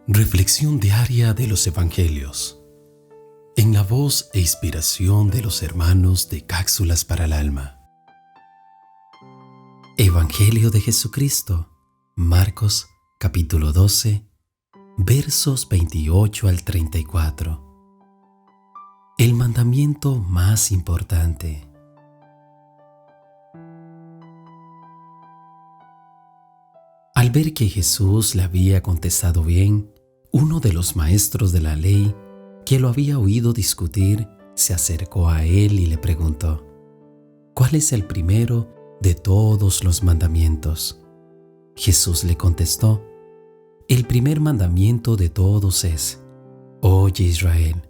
Reflexión diaria de los Evangelios, en la voz e inspiración de los hermanos de Cápsulas para el Alma. Evangelio de Jesucristo, Marcos, capítulo 12, versos 28 al 34. El mandamiento más importante. Al ver que Jesús le había contestado bien, uno de los maestros de la ley, que lo había oído discutir, se acercó a él y le preguntó: ¿cuál es el primero de todos los mandamientos? Jesús le contestó: el primer mandamiento de todos es: Oye, Israel,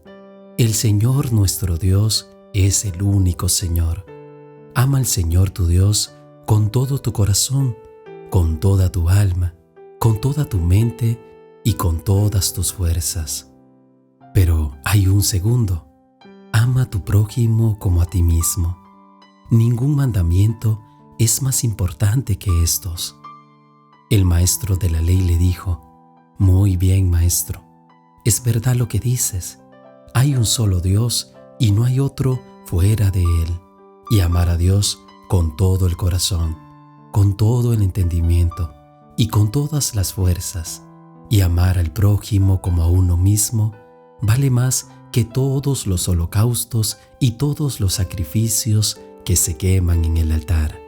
el Señor nuestro Dios es el único Señor. Ama al Señor tu Dios con todo tu corazón, con toda tu alma, con toda tu mente y con todas tus fuerzas. Pero hay un segundo: ama a tu prójimo como a ti mismo. Ningún mandamiento es más importante que estos. El maestro de la ley le dijo: muy bien, maestro, es verdad lo que dices. Hay un solo Dios y no hay otro fuera de Él. Y amar a Dios con todo el corazón, con todo el entendimiento y con todas las fuerzas, y amar al prójimo como a uno mismo, vale más que todos los holocaustos y todos los sacrificios que se queman en el altar.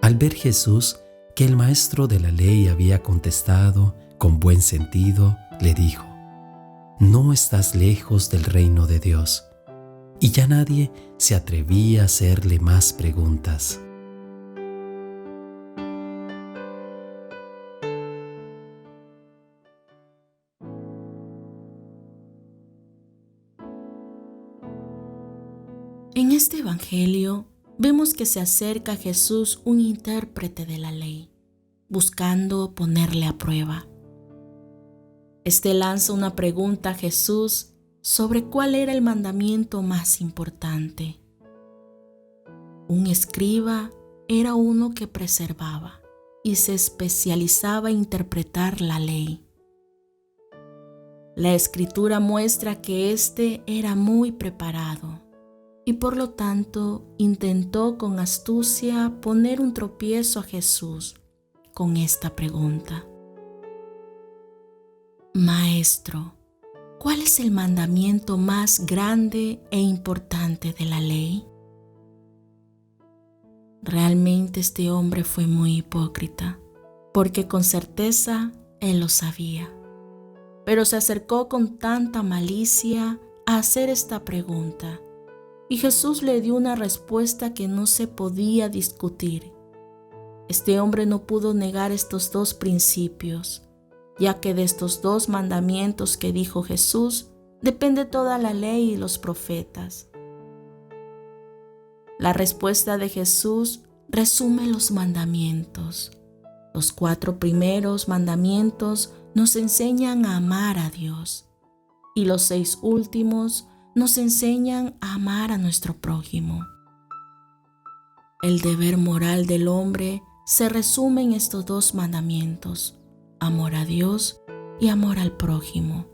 Al ver Jesús que el maestro de la ley había contestado con buen sentido, le dijo: no estás lejos del reino de Dios. Y ya nadie se atrevía a hacerle más preguntas. En este Evangelio vemos que se acerca a Jesús un intérprete de la ley, buscando ponerle a prueba. Este lanza una pregunta a Jesús sobre cuál era el mandamiento más importante. Un escriba era uno que preservaba y se especializaba en interpretar la ley. La Escritura muestra que éste era muy preparado y por lo tanto intentó con astucia poner un tropiezo a Jesús con esta pregunta: Maestro, ¿cuál es el mandamiento más grande e importante de la ley? Realmente este hombre fue muy hipócrita, porque con certeza él lo sabía, pero se acercó con tanta malicia a hacer esta pregunta, y Jesús le dio una respuesta que no se podía discutir. Este hombre no pudo negar estos dos principios, ya que de estos dos mandamientos que dijo Jesús depende toda la ley y los profetas. La respuesta de Jesús resume los mandamientos. Los 4 primeros mandamientos nos enseñan a amar a Dios, y los 6 últimos nos enseñan a amar a nuestro prójimo. El deber moral del hombre se resume en estos 2 mandamientos: amor a Dios y amor al prójimo.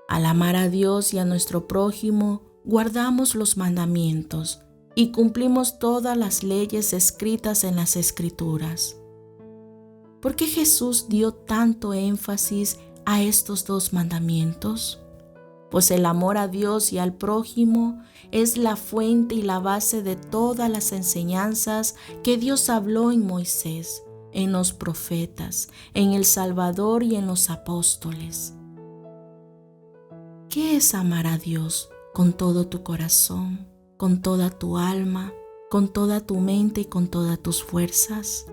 Al amar a Dios y a nuestro prójimo, guardamos los mandamientos y cumplimos todas las leyes escritas en las Escrituras. ¿Por qué Jesús dio tanto énfasis a estos 2 mandamientos? Pues el amor a Dios y al prójimo es la fuente y la base de todas las enseñanzas que Dios habló en Moisés, en los profetas, en el Salvador y en los apóstoles. ¿Qué es amar a Dios con todo tu corazón, con toda tu alma, con toda tu mente y con todas tus fuerzas?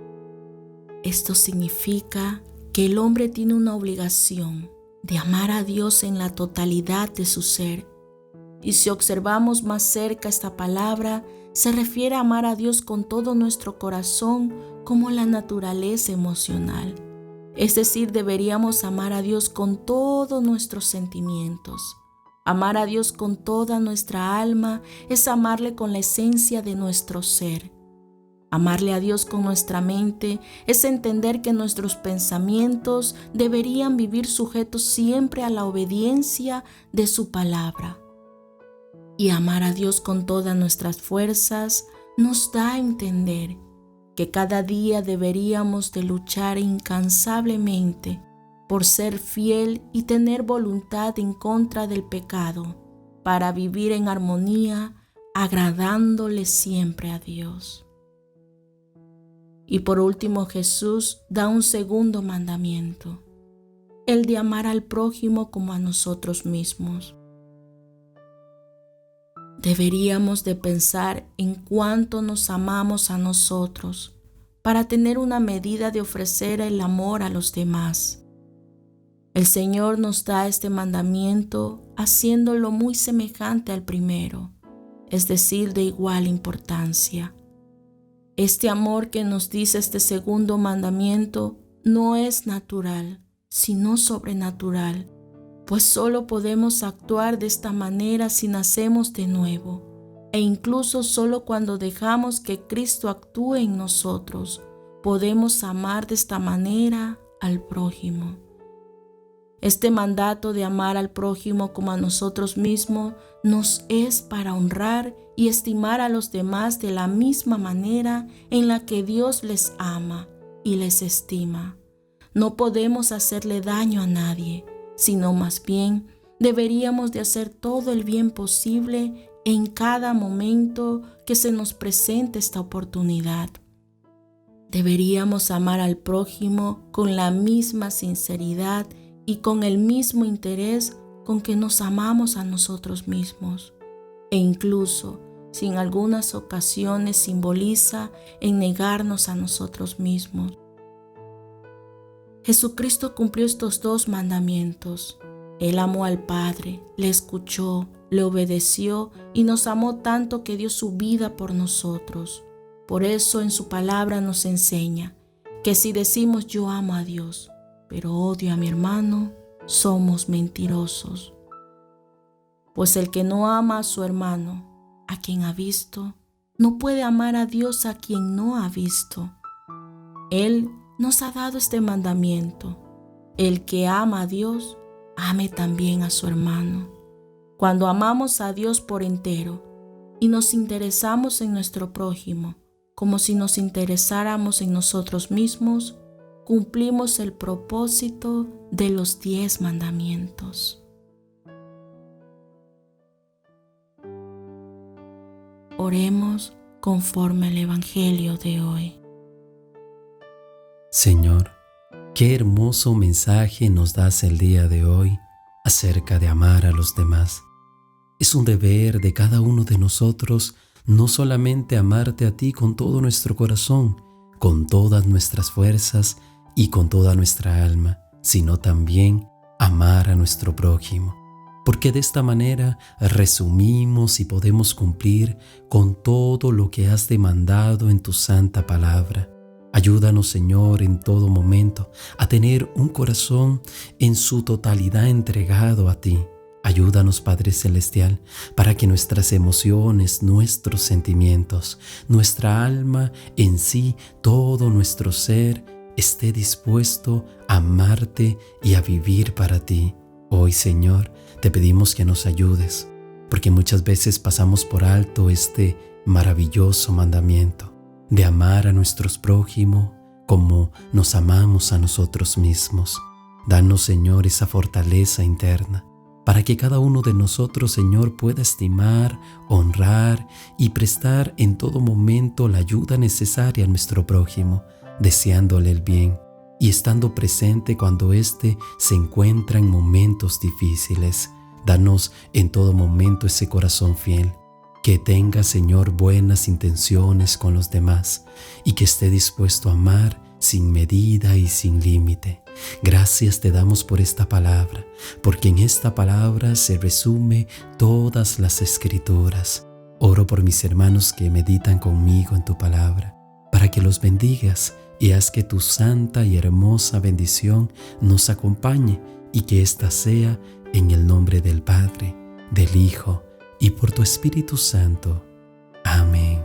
Esto significa que el hombre tiene una obligación de amar a Dios en la totalidad de su ser. Y si observamos más cerca esta palabra, se refiere a amar a Dios con todo nuestro corazón como la naturaleza emocional. Es decir, deberíamos amar a Dios con todos nuestros sentimientos. Amar a Dios con toda nuestra alma es amarle con la esencia de nuestro ser. Amarle a Dios con nuestra mente es entender que nuestros pensamientos deberían vivir sujetos siempre a la obediencia de su palabra. Y amar a Dios con todas nuestras fuerzas nos da a entender que cada día deberíamos de luchar incansablemente por ser fiel y tener voluntad en contra del pecado, para vivir en armonía, agradándole siempre a Dios. Y por último, Jesús da un segundo mandamiento, el de amar al prójimo como a nosotros mismos. Deberíamos de pensar en cuánto nos amamos a nosotros para tener una medida de ofrecer el amor a los demás. El Señor nos da este mandamiento haciéndolo muy semejante al primero, es decir, de igual importancia. Este amor que nos dice este segundo mandamiento no es natural, sino sobrenatural, pues solo podemos actuar de esta manera si nacemos de nuevo, e incluso solo cuando dejamos que Cristo actúe en nosotros, podemos amar de esta manera al prójimo. Este mandato de amar al prójimo como a nosotros mismos nos es para honrar y estimar a los demás de la misma manera en la que Dios les ama y les estima. No podemos hacerle daño a nadie, sino más bien deberíamos de hacer todo el bien posible en cada momento que se nos presente esta oportunidad. Deberíamos amar al prójimo con la misma sinceridad y con el mismo interés con que nos amamos a nosotros mismos, e incluso si en algunas ocasiones simboliza en negarnos a nosotros mismos. Jesucristo cumplió estos dos mandamientos. Él amó al Padre, le escuchó, le obedeció y nos amó tanto que dio su vida por nosotros. Por eso en su palabra nos enseña que si decimos yo amo a Dios, pero odio a mi hermano, somos mentirosos. Pues el que no ama a su hermano, a quien ha visto, no puede amar a Dios a quien no ha visto. Él nos ha dado este mandamiento: el que ama a Dios, ame también a su hermano. Cuando amamos a Dios por entero y nos interesamos en nuestro prójimo, como si nos interesáramos en nosotros mismos, cumplimos el propósito de los 10 mandamientos. Oremos conforme al Evangelio de hoy. Señor, qué hermoso mensaje nos das el día de hoy acerca de amar a los demás. Es un deber de cada uno de nosotros no solamente amarte a ti con todo nuestro corazón, con todas nuestras fuerzas y con toda nuestra alma, sino también amar a nuestro prójimo, porque de esta manera resumimos y podemos cumplir con todo lo que has demandado en tu santa palabra. Ayúdanos, Señor, en todo momento a tener un corazón en su totalidad entregado a ti. Ayúdanos, Padre Celestial, para que nuestras emociones, nuestros sentimientos, nuestra alma en sí, todo nuestro ser, esté dispuesto a amarte y a vivir para ti. Hoy, Señor, te pedimos que nos ayudes, porque muchas veces pasamos por alto este maravilloso mandamiento de amar a nuestros prójimos como nos amamos a nosotros mismos. Danos, Señor, esa fortaleza interna para que cada uno de nosotros, Señor, pueda estimar, honrar y prestar en todo momento la ayuda necesaria a nuestro prójimo, deseándole el bien y estando presente cuando éste se encuentra en momentos difíciles. Danos en todo momento ese corazón fiel, que tenga, Señor, buenas intenciones con los demás y que esté dispuesto a amar sin medida y sin límite. Gracias te damos por esta palabra, porque en esta palabra se resume todas las escrituras. Oro por mis hermanos que meditan conmigo en tu palabra, para que los bendigas y haz que tu santa y hermosa bendición nos acompañe y que ésta sea en el nombre del Padre, del Hijo y por tu Espíritu Santo. Amén.